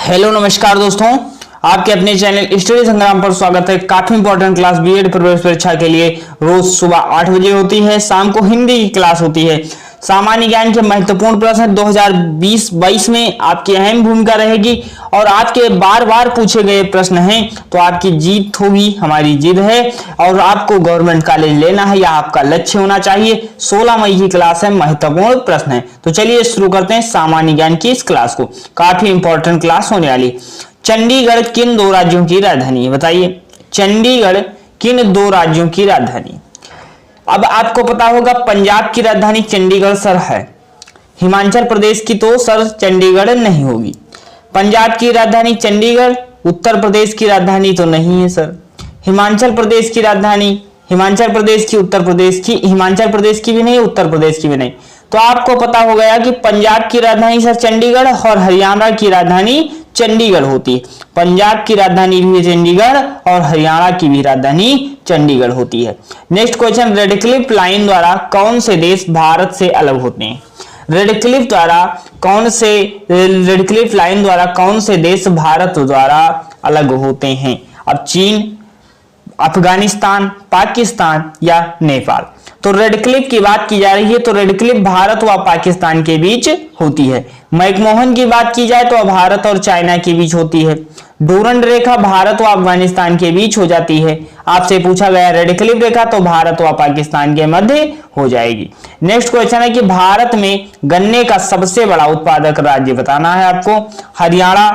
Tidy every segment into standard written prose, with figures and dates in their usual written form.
Hello नमस्कार दोस्तों, आपके अपने चैनल स्टडी संग्राम पर स्वागत है। काफी इंपॉर्टेंट क्लास बीएड प्रवेश परीक्षा के लिए रोज सुबह 8 बजे होती है, शाम को हिंदी की क्लास होती है। सामान्य ज्ञान के महत्वपूर्ण प्रश्न 2020-22 में आपकी अहम भूमिका रहेगी और आपके बार बार पूछे गए प्रश्न हैं तो आपकी जीत होगी, हमारी जिद है। और आपको गवर्नमेंट कॉलेज लेना है या आपका लक्ष्य होना चाहिए। 16 मई की क्लास है, महत्वपूर्ण प्रश्न है। तो चलिए शुरू करते हैं सामान्य ज्ञान की इस क्लास को। काफी इंपॉर्टेंट क्लास होने वाली। चंडीगढ़ किन दो राज्यों की राजधानी है? बताइए, चंडीगढ़ किन दो राज्यों की राजधानी? अब आपको पता होगा पंजाब की राजधानी चंडीगढ़ सर है, हिमाचल प्रदेश की तो सर चंडीगढ़ नहीं होगी। पंजाब की राजधानी चंडीगढ़, उत्तर प्रदेश की राजधानी तो नहीं है सर। हिमाचल प्रदेश की राजधानी, हिमाचल प्रदेश की, उत्तर प्रदेश की, हिमाचल प्रदेश की भी नहीं, उत्तर प्रदेश की भी नहीं। तो आपको पता हो गया कि पंजाब की राजधानी सर चंडीगढ़ और हरियाणा की राजधानी चंडीगढ़ होती है। पंजाब की राजधानी भी चंडीगढ़ और हरियाणा की भी राजधानी चंडीगढ़ होती है। नेक्स्ट क्वेश्चन, रेडक्लिफ लाइन द्वारा कौन से देश भारत से अलग होते हैं? रेडक्लिफ लाइन द्वारा कौन से देश भारत द्वारा अलग होते हैं? अब चीन, अफगानिस्तान, पाकिस्तान या नेपाल। तो रेडक्लिफ की बात की जा रही है तो रेडक्लिफ भारत व पाकिस्तान के बीच होती है। मैकमोहन की बात की जाए तो भारत और चाइना के बीच होती है। डूरंड रेखा भारत व अफगानिस्तान के बीच हो जाती है। आपसे पूछा गया रेडक्लिफ रेखा तो भारत व पाकिस्तान के मध्य हो जाएगी। नेक्स्ट क्वेश्चन है कि भारत में गन्ने का सबसे बड़ा उत्पादक राज्य बताना है आपको। हरियाणा,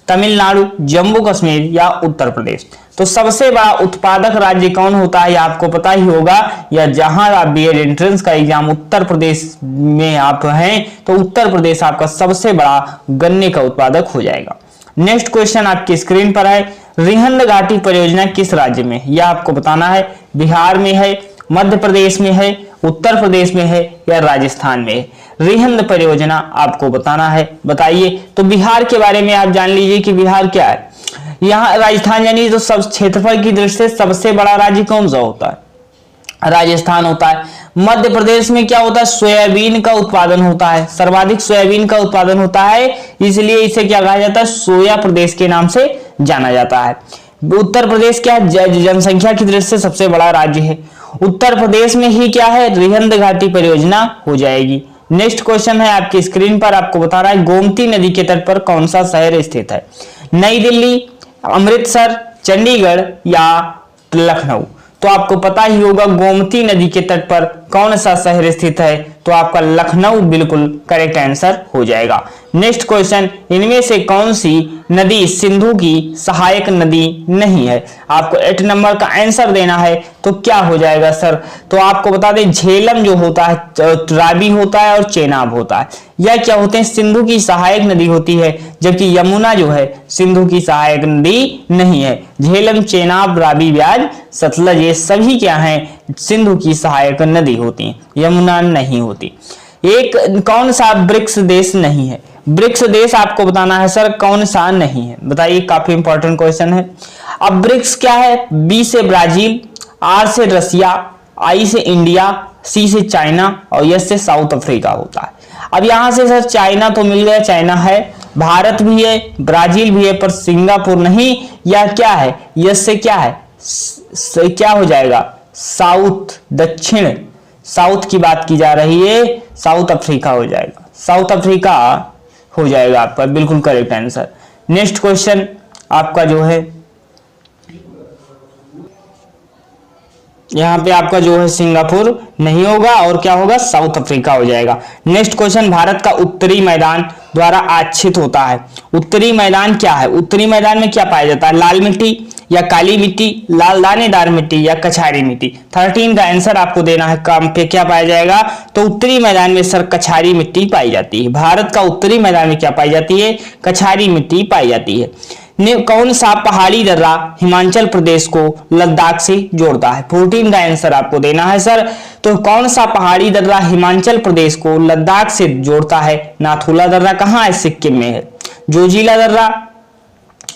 तमिलनाडु, जम्मू कश्मीर या उत्तर प्रदेश। तो सबसे बड़ा उत्पादक राज्य कौन होता है आपको पता ही होगा, या जहां आप बीएड एंट्रेंस का एग्जाम उत्तर प्रदेश में आप हैं तो उत्तर प्रदेश आपका सबसे बड़ा गन्ने का उत्पादक हो जाएगा। नेक्स्ट क्वेश्चन आपकी स्क्रीन पर है, रिहंद घाटी परियोजना किस राज्य में है? यह आपको बताना है। बिहार में है, मध्य प्रदेश में है, उत्तर प्रदेश में है या राजस्थान में है? रिहंद परियोजना आपको बताना है। बताइए, तो बिहार के बारे में आप जान लीजिए कि बिहार क्या है। यहाँ राजस्थान यानी तो सब क्षेत्रफल की दृष्टि से सबसे बड़ा राज्य कौन सा होता है? राजस्थान होता है। मध्य प्रदेश में क्या होता है? सोयाबीन का उत्पादन होता है, सर्वाधिक सोयाबीन का उत्पादन होता है, इसलिए इसे क्या कहा जाता है? सोया प्रदेश के नाम से जाना जाता है। उत्तर प्रदेश क्या जनसंख्या की दृष्टि से सबसे बड़ा राज्य है। उत्तर प्रदेश में ही क्या है? रिहंद घाटी परियोजना हो जाएगी। नेक्स्ट क्वेश्चन है आपकी स्क्रीन पर, आपको बता रहा है गोमती नदी के तट पर कौन सा शहर स्थित है? नई दिल्ली, अमृतसर, चंडीगढ़ या लखनऊ। तो आपको पता ही होगा गोमती नदी के तट पर कौन सा शहर स्थित है, तो आपका लखनऊ बिल्कुल करेक्ट आंसर हो जाएगा। नेक्स्ट क्वेश्चन, इनमें से कौन सी नदी सिंधु की सहायक नदी नहीं है? आपको 8 नंबर का आंसर देना है तो क्या हो जाएगा सर? तो आपको बता दें झेलम जो होता है, रावी होता है और चेनाब होता है। यह क्या होते हैं? सिंधु की सहायक नदी होती है, जबकि यमुना जो है सिंधु की सहायक नदी नहीं है। झेलम, चेनाब, रावी, ब्याज, सतलज ये सभी क्या हैं? सिंधु की सहायक नदी होती है, यमुना नहीं होती। एक कौन सा ब्रिक्स देश नहीं है? ब्रिक्स देश आपको बताना है सर कौन सा नहीं है, बताइए। काफी इंपॉर्टेंट क्वेश्चन है। अब ब्रिक्स क्या है? बी से ब्राजील, आर से रसिया, आई से इंडिया, सी से चाइना और एस से साउथ अफ्रीका होता है। अब यहां से सर चाइना तो मिल गया, चाइना है, भारत भी है, ब्राजील भी है, पर सिंगापुर नहीं। या क्या है? यस से क्या है? क्या हो जाएगा? साउथ, दक्षिण, साउथ की बात की जा रही है, साउथ अफ्रीका हो जाएगा। साउथ अफ्रीका हो जाएगा आपका बिल्कुल करेक्ट आंसर। नेक्स्ट क्वेश्चन आपका जो है यहाँ पे आपका जो है सिंगापुर नहीं होगा और क्या होगा? साउथ अफ्रीका हो जाएगा। नेक्स्ट क्वेश्चन, भारत का उत्तरी मैदान द्वारा आच्छित होता है। उत्तरी मैदान क्या है? उत्तरी मैदान में क्या पाया जाता है? लाल मिट्टी या काली मिट्टी, लाल दानेदार मिट्टी या कछारी मिट्टी। 13 का आंसर आपको देना है। काम पे क्या पाया जाएगा? तो उत्तरी मैदान में सर कछारी मिट्टी पाई जाती है। भारत का उत्तरी मैदान में क्या पाई जाती है? कछारी मिट्टी पाई जाती है। कौन सा पहाड़ी दर्रा हिमाचल प्रदेश को लद्दाख से जोड़ता है? 14 का आंसर आपको देना है सर। तो कौन सा पहाड़ी दर्रा हिमाचल प्रदेश को लद्दाख से जोड़ता है? नाथुला दर्रा कहाँ है? सिक्किम में है। जोजिला दर्रा,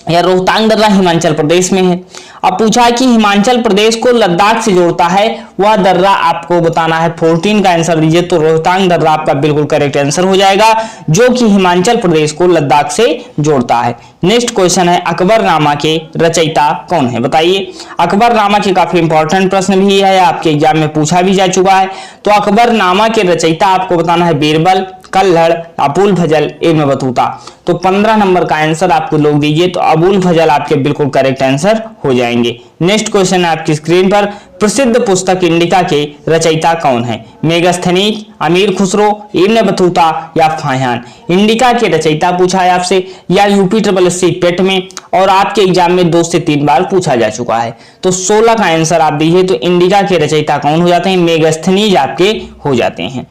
या रोहतांग दर्रा हिमाचल प्रदेश में है। अब पूछा है कि हिमाचल प्रदेश को लद्दाख से जोड़ता है वह दर्रा आपको बताना है। 14 का आंसर दीजिए। तो रोहतांग दर्रा आपका बिल्कुल करेक्ट आंसर हो जाएगा, जो कि हिमाचल प्रदेश को लद्दाख से जोड़ता है। नेक्स्ट क्वेश्चन है अकबरनामा के रचयिता कौन है, बताइए। अकबरनामा के काफी इंपॉर्टेंट प्रश्न भी है, आपके एग्जाम में पूछा भी जा चुका है। तो अकबरनामा के रचयिता आपको बताना है बीरबल, कल्हड़, अबुल फजल, इब्न बतूता। तो 15 नंबर का आंसर आपको लोग दीजिए। तो अबुल फजल आपके बिल्कुल करेक्ट आंसर हो जाएंगे। नेक्स्ट क्वेश्चन है आपकी स्क्रीन पर, प्रसिद्ध पुस्तक इंडिका के रचयिता कौन है? मेगस्थनीज, अमीर खुसरो, इब्न बतूता या फाहियान। इंडिका के रचयिता पूछा है आपसे, या यूपी पेट में और आपके एग्जाम में 2 से 3 बार पूछा जा चुका है। तो 16 का आंसर आप दीजिए। तो इंडिका के रचयिता कौन हो जाते हैं? मेगस्थनीज आपके हो जाते हैं।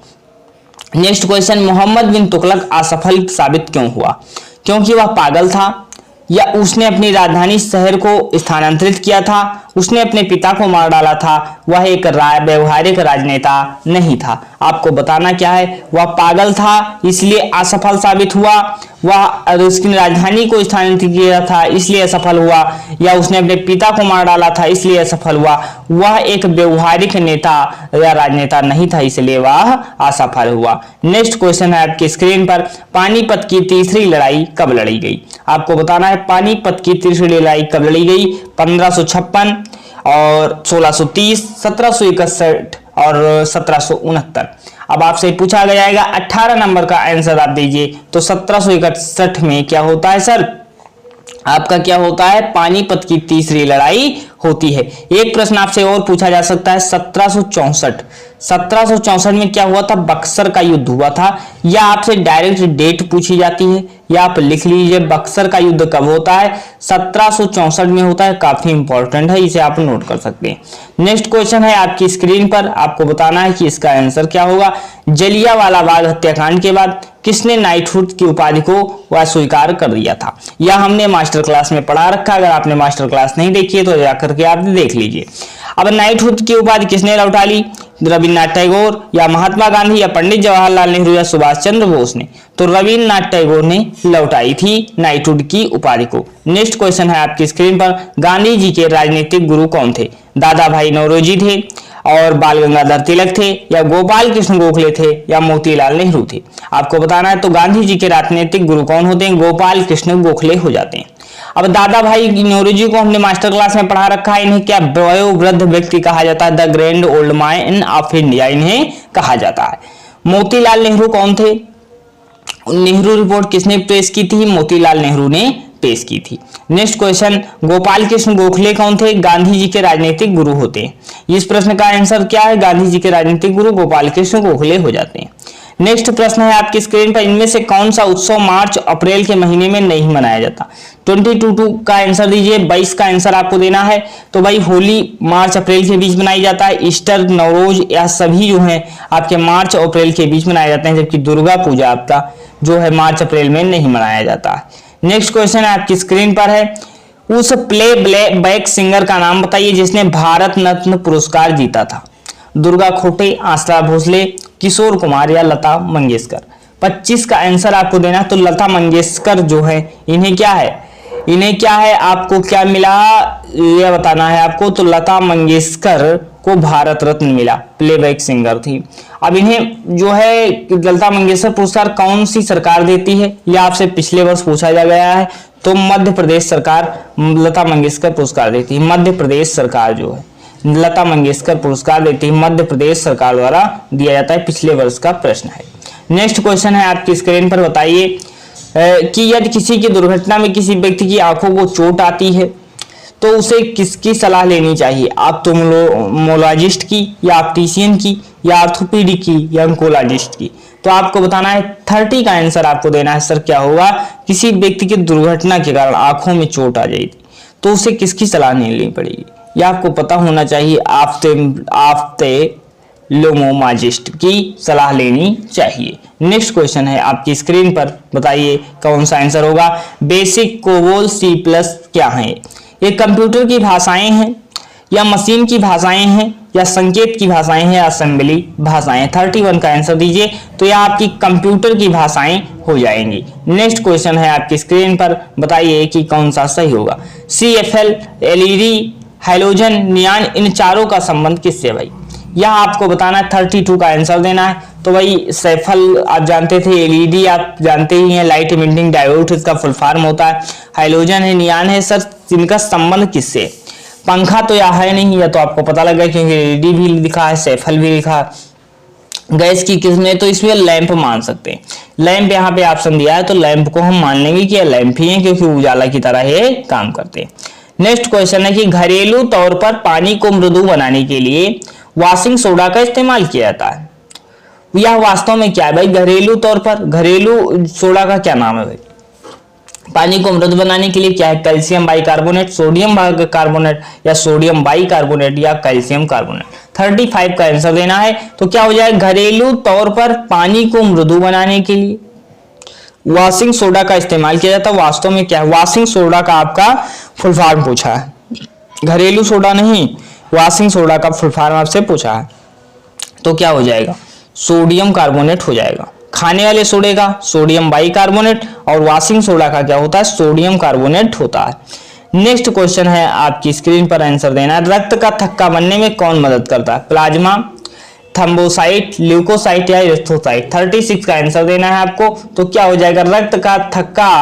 नेक्स्ट क्वेश्चन, मोहम्मद बिन तुगलक असफल साबित क्यों हुआ? क्योंकि वह पागल था, या उसने अपनी राजधानी शहर को स्थानांतरित किया था, उसने अपने पिता को मार डाला था, वह एक व्यवहारिक राजनेता नहीं था। आपको बताना क्या है, वह पागल था इसलिए असफल साबित हुआ, वह उसकी राजधानी को स्थानांतरित किया था इसलिए असफल हुआ, या उसने अपने पिता को मार डाला था इसलिए असफल हुआ, वह एक व्यवहारिक नेता या राजनेता नहीं था इसलिए वह असफल हुआ। नेक्स्ट क्वेश्चन है आपकी स्क्रीन पर, पानीपत की तीसरी लड़ाई कब लड़ी गई? आपको बताना है पानीपत की तीसरी लड़ाई कब लड़ी गई? 1556 और 1630, 1761 और 1769। अब आपसे पूछा गया 18 नंबर का आंसर आप दीजिए। तो 1761 में क्या होता है सर? आपका क्या होता है? पानीपत की तीसरी लड़ाई होती है। एक प्रश्न आपसे और पूछा जा सकता है, 1764 में क्या हुआ था? बक्सर का युद्ध हुआ था। या आपसे डायरेक्ट डेट पूछी जाती है, या आप लिख लीजिए बक्सर का युद्ध कब होता है? 1764 में होता है। काफी इंपॉर्टेंट है, इसे आप नोट कर सकते हैं। नेक्स्ट क्वेश्चन है आपकी स्क्रीन पर, आपको बताना है कि इसका आंसर क्या होगा। जलियांवाला बाग हत्याकांड के बाद किसने नाइटहुड की उपाधि को वह स्वीकार कर दिया था? यह हमने मास्टर क्लास में पढ़ा रखा, अगर आपने मास्टर क्लास नहीं देखी है तो जाकर के आप देख लीजिए। अब नाइटहुड की उपाधि किसने लौटा ली? रविन्द्रनाथ टैगोर, या महात्मा गांधी, या पंडित जवाहरलाल नेहरू, या सुभाष चंद्र बोस ने? तो रविन्द्रनाथ टैगोर ने लौटाई थी नाइटहुड की उपाधि को। नेक्स्ट क्वेश्चन है आपकी स्क्रीन पर, गांधी जी के राजनीतिक गुरु कौन थे? दादा भाई नौरोजी थे, और बाल गंगाधर तिलक थे, या गोपाल कृष्ण गोखले थे, या मोतीलाल नेहरू थे? आपको बताना है। तो गांधी जी के राजनीतिक गुरु कौन होते हैं? गोपाल कृष्ण गोखले हो जाते हैं। अब दादा भाई नौरोजी को हमने मास्टर क्लास में पढ़ा रखा है। इन्हें क्या वयोवृद्ध व्यक्ति कहा जाता है? The grand old man of India इन्हें कहा जाता है। मोतीलाल नेहरू कौन थे? नेहरू रिपोर्ट किसने पेश की थी? मोतीलाल नेहरू ने पेश की थी। नेक्स्ट क्वेश्चन, गोपाल कृष्ण गोखले कौन थे? गांधी जी के राजनीतिक गुरु होते हैं। इस प्रश्न का आंसर क्या है? गांधी जी के राजनीतिक गुरु गोपाल कृष्ण गोखले हो जाते हैं। नेक्स्ट प्रश्न है आपकी स्क्रीन पर, इनमें से कौन सा उत्सव मार्च अप्रैल के महीने में नहीं मनाया जाता? 22 का आंसर दीजिए। 22 का आंसर आपको देना है। तो भाई होली मार्च अप्रैल के बीच मनाई जाता है, ईस्टर, नवरोज, या सभी जो है आपके मार्च और अप्रैल के बीच मनाए जाते हैं, जबकि दुर्गा पूजा आपका जो है मार्च अप्रैल में नहीं मनाया जाता है। नेक्स्ट क्वेश्चन आपकी स्क्रीन पर है, उस प्ले बैक सिंगर का नाम बताइए जिसने भारत रत्न पुरस्कार जीता था? दुर्गा खोटे, आशा भोसले, किशोर कुमार, या लता मंगेशकर? 25 का आंसर आपको देना। तो लता मंगेशकर जो है इन्हें क्या है? इन्हें क्या है? आपको क्या मिला यह बताना है आपको। तो लता मंगेशकर को भारत रत्न मिला, प्लेबैक सिंगर थी। अब इन्हें जो है लता मंगेशकर पुरस्कार कौन सी सरकार देती है? यह आपसे पिछले वर्ष पूछा जा गया है। तो मध्य प्रदेश सरकार लता मंगेशकर पुरस्कार देती है। मध्य प्रदेश सरकार जो है लता मंगेशकर पुरस्कार देती है, मध्य प्रदेश सरकार द्वारा दिया जाता है। पिछले वर्ष का प्रश्न है। नेक्स्ट क्वेश्चन है आपकी स्क्रीन पर, बताइए कि यदि किसी की दुर्घटना में किसी व्यक्ति की आंखों को चोट आती है तो उसे किसकी सलाह लेनी चाहिए? ऑप्थेल्मोलॉजिस्ट की, या ऑप्टिशियन की, या ऑर्थोपेडिक की, या ऑन्कोलॉजिस्ट की? तो आपको बताना है। 30 का आंसर आपको देना है। सर क्या होगा? किसी व्यक्ति की दुर्घटना के कारण आंखों में चोट आ जाएगी तो उसे किसकी सलाह नहीं लेनी पड़ेगी? यह आपको पता होना चाहिए। ऑप्थेल्मोलॉजिस्ट की सलाह लेनी चाहिए। नेक्स्ट क्वेश्चन है आपकी स्क्रीन पर, बताइए कौन सा आंसर होगा। बेसिक, कोबोल, C+ क्या है? ये कंप्यूटर की भाषाएं हैं। या मशीन की भाषाएं हैं, या संकेत की भाषाएं हैं, या असेंबली भाषाएं। 31 का आंसर दीजिए। तो यह आपकी कंप्यूटर की भाषाएं हो जाएंगी। नेक्स्ट क्वेश्चन है आपकी स्क्रीन पर, बताइए कि कौन सा सही होगा। CFL, एलईडी, हाइलोजन, नियॉन, इन चारों का संबंध किससे भाई? यह आपको बताना है, 32 का आंसर देना है। तो भाई सेफल आप जानते थे, एलईडी आप जानते ही हैं, लाइट इमिटिंग डायोड इसका फुल फॉर्म होता है, हाइलोजन है, नियॉन है। सर इनका संबंध किससे? पंखा तो यह है नहीं, यह तो आपको पता लगा क्योंकि एलईडी भी लिखा है, सेफल भी लिखा है। गैस की किस्में तो इसमें लैंप मान सकते हैं। लैंप यहाँ पे ऑप्शन दिया है तो लैंप को हम मान लेंगे कि यह लैंप ही है क्योंकि उजाला की तरह ये काम करते हैं। नेक्स्ट क्वेश्चन है कि घरेलू तौर पर पानी को मृदु बनाने के लिए वॉशिंग सोडा का इस्तेमाल किया जाता है। यह वास्तव में क्या है भाई? घरेलू तौर पर घरेलू सोडा का क्या नाम है भाई? पानी को मृदु बनाने के लिए क्या है? कैल्शियम बाइकार्बोनेट, सोडियम कार्बोनेट, या सोडियम बाइकार्बोनेट, या कैल्शियम कार्बोनेट। 35 का आंसर देना है। तो क्या हो जाएगा? घरेलू तौर पर पानी को मृदु बनाने के लिए वॉशिंग सोडा का इस्तेमाल किया जाता है। वास्तव में क्या है? वॉशिंग सोडा का आपका फुल फॉर्म पूछा है, घरेलू सोडा नहीं, वॉशिंग सोडा का फुल फॉर्म आपसे पूछा है। तो क्या हो जाएगा? सोडियम कार्बोनेट हो जाएगा। खाने वाले सोडे का सोडियम बाइकार्बोनेट और वॉशिंग सोडा का क्या होता है? सोडियम कार्बोनेट होता है। नेक्स्ट क्वेश्चन है आपकी स्क्रीन पर आंसर देना है। रक्त का थक्का बनने में कौन मदद करता है? प्लाज्मा, थ्रोम्बोसाइट, ल्यूकोसाइट, या एरिथ्रोसाइट। 36 का आंसर देना है आपको। तो क्या हो जाएगा? रक्त का थक्का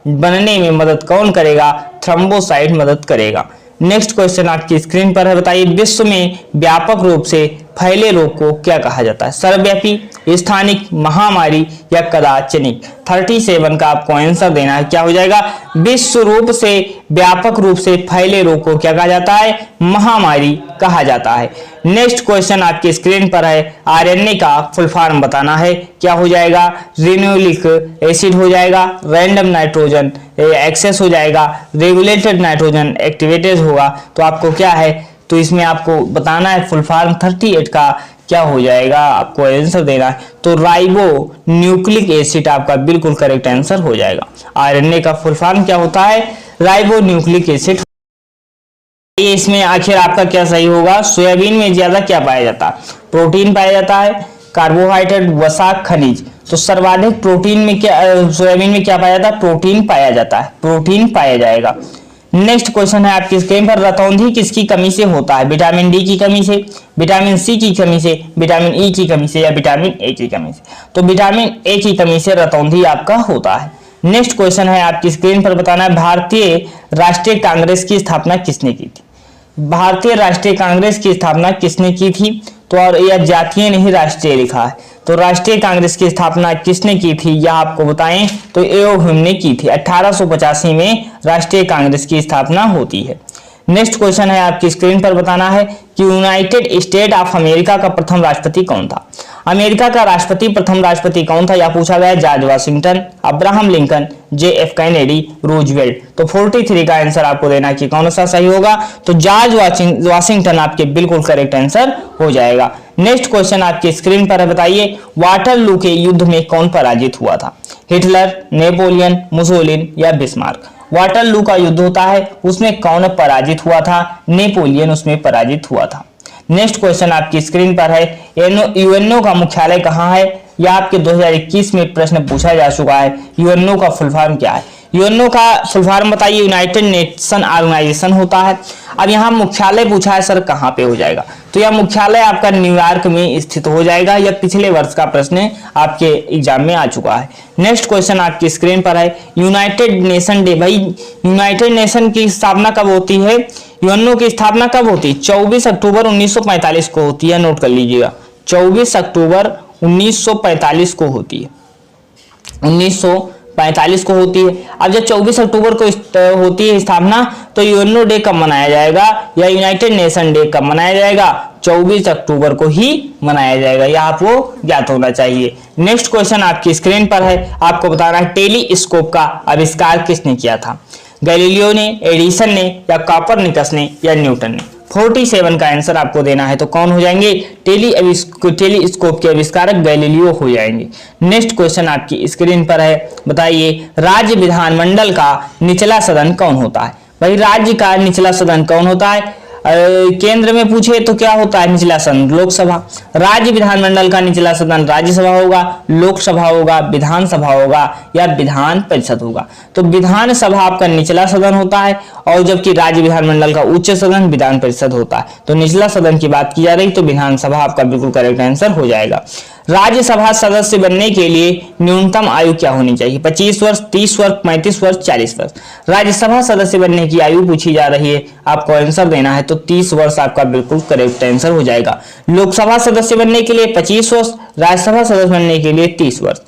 बनने में मदद कौन करेगा? थ्रोम्बोसाइट मदद करेगा। नेक्स्ट क्वेश्चन आपकी स्क्रीन पर है, बताइए विश्व में व्यापक रूप से फैले रोग को क्या कहा जाता है? सर्वव्यापी, स्थानिक, महामारी, या कदाचनिक। 37 का आपको आंसर देना है। क्या हो जाएगा? विश्व रूप से व्यापक रूप से फैले रोग को क्या कहा जाता है? महामारी कहा जाता है। नेक्स्ट क्वेश्चन आपकी स्क्रीन पर है, आरएनए का फुल फॉर्म बताना है। क्या हो जाएगा? रिन्यूक्लिक एसिड हो जाएगा, रैंडम नाइट्रोजन एक्सेस हो जाएगा, रेगुलेटेड नाइट्रोजन एक्टिवेटेड होगा। तो आपको क्या है? तो इसमें आपको बताना है फुल फॉर्म 38 का क्या हो जाएगा, आपको आंसर देना है। तो राइबो न्यूक्लिक एसिड आपका बिल्कुल करेक्ट आंसर हो जाएगा। आरएनए का फुल फॉर्म क्या होता है? Ribo nucleic acid. इसमें आखिर आपका क्या सही होगा? सोयाबीन में ज्यादा क्या पाया जाता है? प्रोटीन पाया जाता है, कार्बोहाइड्रेट, वसा, खनिज। तो सर्वाधिक प्रोटीन में क्या, सोयाबीन में क्या पाया जाता है? प्रोटीन पाया जाता है, प्रोटीन पाया जाएगा। नेक्स्ट क्वेश्चन है आपकी स्क्रीन पर, रतौंधी किसकी कमी से होता है? विटामिन डी की कमी से, विटामिन सी की कमी से, विटामिन ई की कमी से, या विटामिन ए की कमी से। तो विटामिन ए की कमी से रतौंधी आपका होता है। नेक्स्ट क्वेश्चन है आपकी स्क्रीन पर, बताना है भारतीय राष्ट्रीय कांग्रेस की स्थापना किसने की थी? भारतीय राष्ट्रीय कांग्रेस की स्थापना किसने की थी? तो और यह जातीय नहीं राष्ट्रीय लिखा है। तो राष्ट्रीय कांग्रेस की स्थापना किसने की थी यह आपको बताएं। तो एओ ह्यूम ने की थी। 1885 में राष्ट्रीय कांग्रेस की स्थापना होती है। नेक्स्ट क्वेश्चन है आपकी स्क्रीन पर, बताना है कि यूनाइटेड स्टेट ऑफ अमेरिका का प्रथम राष्ट्रपति कौन था? अमेरिका का प्रथम राष्ट्रपति कौन था यह पूछा गया। George Washington, Abraham Lincoln, JF Kennedy, Roosevelt. तो 43 का आंसर आपको देना कि कौन सा सही होगा। तो जॉर्ज वाशिंगटन आपके बिल्कुल करेक्ट आंसर हो जाएगा। नेक्स्ट क्वेश्चन आपकी स्क्रीन पर है, बताइए वाटरलू के युद्ध में कौन पराजित हुआ था? हिटलर, नेपोलियन, मुसोलिन, या बिस्मार्क। वाटरलू का युद्ध होता है, उसमें कौन पराजित हुआ था? नेपोलियन उसमें पराजित हुआ था। नेक्स्ट क्वेश्चन आपकी स्क्रीन पर है, यूएनओ का मुख्यालय कहाँ है? यह आपके 2021 में प्रश्न पूछा जा चुका है। यूएनओ का फुल फॉर्म क्या है? यूएनओ का फुल फॉर्म बताइए। यूनाइटेड नेशन ऑर्गेनाइजेशन होता है। अब यहाँ मुख्यालय पूछा है सर कहाँ पे हो जाएगा? तो यह मुख्यालय आपका न्यूयॉर्क में स्थित हो जाएगा। यह पिछले वर्ष का प्रश्न आपके एग्जाम में आ चुका है। नेक्स्ट क्वेश्चन आपकी स्क्रीन पर है, यूनाइटेड नेशन डे। भाई यूनाइटेड नेशन की स्थापना कब होती है? यूएनओ की स्थापना कब होती है? 24 अक्टूबर 1945 को होती है। नोट कर लीजिएगा, 24 अक्टूबर 1945 को होती है। 1945 को होती है। अब जब 24 अक्टूबर को होती है स्थापना, तो यूएनओ डे कब मनाया जाएगा या यूनाइटेड नेशन डे कब मनाया जाएगा? 24 अक्टूबर को ही मनाया जाएगा। यह आपको ज्ञात होना चाहिए। नेक्स्ट क्वेश्चन आपकी स्क्रीन पर है, आपको बताना है टेलीस्कोप का आविष्कार किसने किया था? गैलीलियो ने, एडिसन ने, या कॉपरनिकस ने, या न्यूटन ने। 47 का आंसर आपको देना है। तो कौन हो जाएंगे? टेलीस्कोप के आविष्कारक गैलीलियो हो जाएंगे। नेक्स्ट क्वेश्चन आपकी स्क्रीन पर है, बताइए राज्य विधानमंडल का निचला सदन कौन होता है? भाई राज्य का निचला सदन कौन होता है? केंद्र में पूछे तो क्या होता है, निचला सदन लोकसभा। राज्य विधानमंडल का निचला सदन राज्यसभा होगा, लोकसभा होगा, विधानसभा होगा या विधान परिषद होगा। तो विधानसभा आपका निचला सदन होता है और जबकि राज्य विधानमंडल का उच्च सदन विधान परिषद होता है। तो निचला सदन की बात की जा रही तो विधानसभा आपका बिल्कुल करेक्ट आंसर हो जाएगा। राज्यसभा सदस्य बनने के लिए न्यूनतम आयु क्या होनी चाहिए, 25 वर्ष, 30 वर्ष, 35 वर्ष, 40 वर्ष। राज्यसभा सदस्य बनने की आयु पूछी जा रही है, आपको आंसर देना है तो 30 वर्ष आपका बिल्कुल करेक्ट आंसर हो जाएगा। लोकसभा सदस्य बनने के लिए 25 वर्ष, राज्यसभा सदस्य बनने के लिए 30 वर्ष।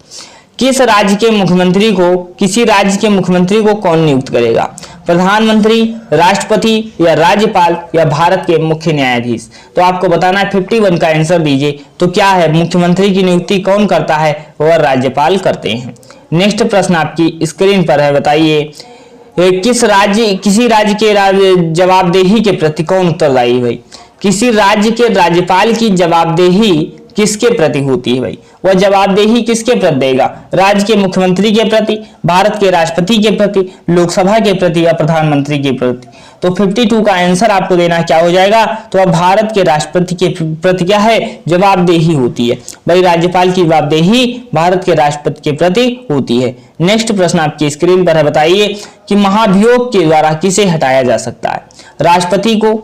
किसी राज्य के मुख्यमंत्री को कौन नियुक्त करेगा, प्रधानमंत्री, राष्ट्रपति या राज्यपाल या भारत के मुख्य न्यायाधीश। तो आपको बताना है 51 का आंसर दीजिए। तो क्या है, मुख्यमंत्री की नियुक्ति कौन करता है, वह राज्यपाल करते हैं। नेक्स्ट प्रश्न आपकी स्क्रीन पर है, बताइए किसी राज्य के जवाबदेही के प्रति कौन उत्तरदायी है। किसी राज्य के राज्यपाल की जवाबदेही किसके प्रति होती है भाई, वह जवाबदेही किसके प्रति देगा, राज्य के मुख्यमंत्री के प्रति, भारत के राष्ट्रपति के प्रति, लोकसभा के प्रति या प्रधानमंत्री के प्रति। तो 52 का आंसर आपको देना क्या हो जाएगा, तो अब भारत के राष्ट्रपति के प्रति क्या है, जवाबदेही होती है भाई। राज्यपाल की जवाबदेही भारत के राष्ट्रपति के प्रति होती है। नेक्स्ट प्रश्न आपकी स्क्रीन पर है, बताइए कि महाभियोग के द्वारा किसे हटाया जा सकता है। राष्ट्रपति को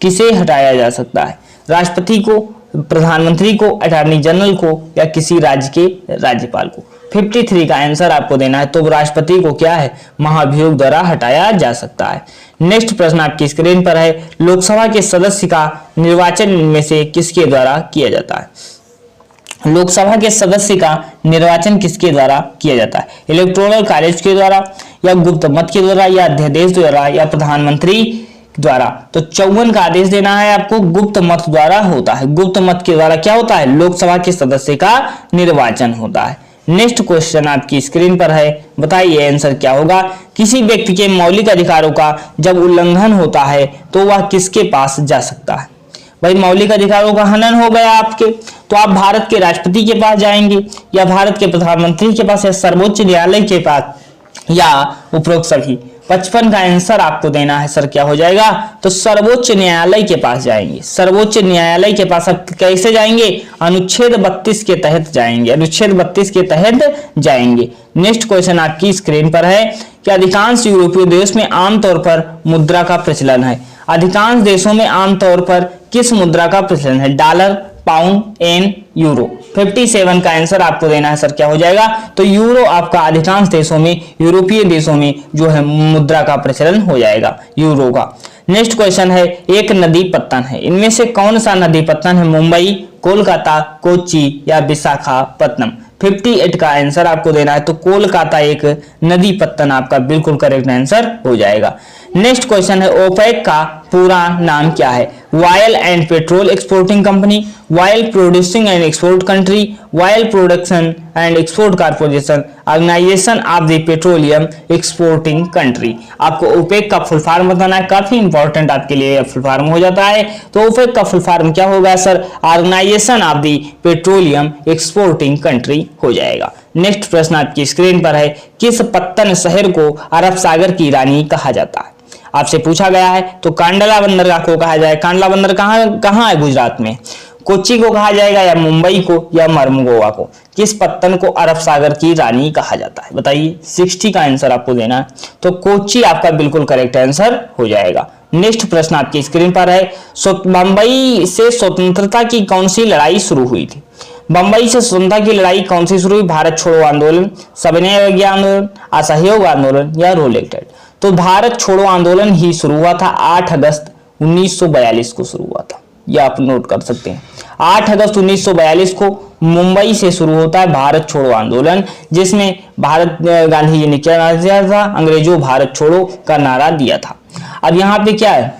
किसे हटाया जा सकता है, राष्ट्रपति को, प्रधानमंत्री को, अटॉर्नी जनरल को या किसी राज्य के राज्यपाल को। 53 का आंसर आपको देना है, तो राष्ट्रपति को क्या है, महाभियोग द्वारा हटाया जा सकता है। नेक्स्ट प्रश्न आपकी स्क्रीन पर है, लोकसभा के सदस्य का निर्वाचन में से किसके द्वारा किया जाता है। लोकसभा के सदस्य का निर्वाचन किसके द्वारा किया जाता है, इलेक्टोरल कॉलेज के द्वारा या गुप्त मत के द्वारा या अध्यादेश द्वारा या प्रधानमंत्री द्वारा। तो 54 का आदेश देना है आपको, गुप्त मत द्वारा होता है। गुप्त मत के द्वारा क्या होता है, लोकसभा के सदस्य का निर्वाचन होता है। नेक्स्ट क्वेश्चन आपकी स्क्रीन पर है, बताइए आंसर क्या होगा। किसी व्यक्ति के मौलिक अधिकारों का जब उल्लंघन होता है तो वह किसके पास जा सकता है। भाई मौलिक अधिकारों का हनन हो गया आपके, तो आप भारत के राष्ट्रपति के पास जाएंगे या भारत के प्रधानमंत्री के पास या सर्वोच्च न्यायालय के पास या उपरोक्त सभी। 55 का आंसर आपको देना है सर, क्या हो जाएगा, तो सर्वोच्च न्यायालय के पास जाएंगे। सर्वोच्च न्यायालय के पास आप कैसे जाएंगे, अनुच्छेद 32 के तहत जाएंगे, अनुच्छेद 32 के तहत जाएंगे। नेक्स्ट क्वेश्चन आपकी स्क्रीन पर है कि अधिकांश यूरोपीय देश में आमतौर पर मुद्रा का प्रचलन है। अधिकांश देशों में आमतौर पर किस मुद्रा का प्रचलन है, डॉलर, पाउंड, एन, यूरो। 57 का आंसर आपको देना है सर, क्या हो जाएगा, तो यूरो आपका अधिकांश देशों में, यूरोपीय देशों में जो है मुद्रा का प्रचलन हो जाएगा यूरो का। नेक्स्ट क्वेश्चन है, एक नदी पत्तन है, इनमें से कौन सा नदी पत्तन है, मुंबई, कोलकाता, कोच्चि या विशाखापत्तनम। 58 का आंसर आपको देना है, तो कोलकाता एक नदी पत्तन आपका बिल्कुल करेक्ट आंसर हो जाएगा। नेक्स्ट क्वेश्चन है, ओपेक का पूरा नाम क्या है, oil and petrol exporting company, oil producing and export country, oil production and export corporation, organisation of the petroleum exporting country. आपको ओपेक का फुल फॉर्म बताना है, काफी इंपॉर्टेंट आपके लिए फुल फॉर्म हो जाता है। तो ओपेक का फुल फॉर्म क्या होगा sir, organisation of the petroleum exporting country हो जाएगा। नेक्स्ट प्रश्न आपकी स्क्रीन पर है, किस पत्तन शहर को अरब सागर की रानी कहा जाता है। आपसे पूछा गया है, तो कांडला बंदरगाह को कहा जाए, कांडला बंदर कहाँ है, गुजरात में। कोच्चि को कहा जाएगा या मुंबई को या मर्मुगोवा को। किस पत्तन को अरब सागर की रानी कहा जाता है, बताइए। 60 का आंसर आपको देना है, तो कोच्चि आपका बिल्कुल करेक्ट आंसर हो जाएगा। नेक्स्ट प्रश्न आपकी स्क्रीन पर है, बंबई से स्वतंत्रता की कौन सी लड़ाई शुरू हुई थी। बंबई से स्वतंत्रता की लड़ाई कौन सी शुरू हुई, भारत छोड़ो आंदोलन, सविनय अवज्ञा आंदोलन, असहयोग आंदोलन या रोल एक्टेड। तो भारत छोड़ो आंदोलन ही शुरू हुआ था, 8 अगस्त 1942 को शुरू हुआ था, यह आप नोट कर सकते हैं। 8 अगस्त 1942 को मुंबई से शुरू होता है भारत छोड़ो आंदोलन, जिसमें भारत गांधी जी ने क्या दिया था, अंग्रेजों भारत छोड़ो का नारा दिया था। अब यहाँ पे क्या है,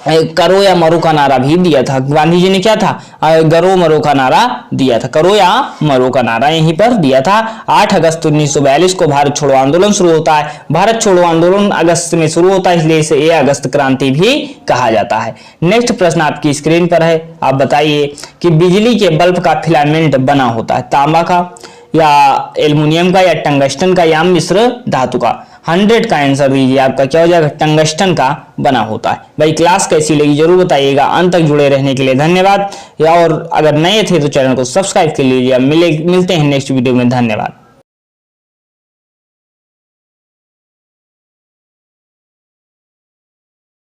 करो या मरो का नारा भी दिया था। गांधी जी ने क्या था, करो मरो का नारा दिया था, करो या मरो का नारा यहीं पर दिया था। 8 अगस्त 1942 को भारत छोड़ो आंदोलन शुरू होता है। भारत छोड़ो आंदोलन अगस्त में शुरू होता है, इसलिए इसे ये अगस्त क्रांति भी कहा जाता है। नेक्स्ट प्रश्न आपकी स्क्रीन पर है, आप बताइए कि बिजली के बल्ब का फिलामेंट बना होता है तांबा का, या एल्युमिनियम का या टंगस्टन का या मिश्र धातु का? 100 का आंसर दीजिए, आपका क्या हो जाएगा? टंगस्टन का बना होता है। भाई क्लास कैसी लगी जरूर बताइएगा। अंत तक जुड़े रहने के लिए धन्यवाद। या और अगर नए थे तो चैनल को सब्सक्राइब कर लीजिए। मिलते हैं नेक्स्ट वीडियो में। धन्यवाद।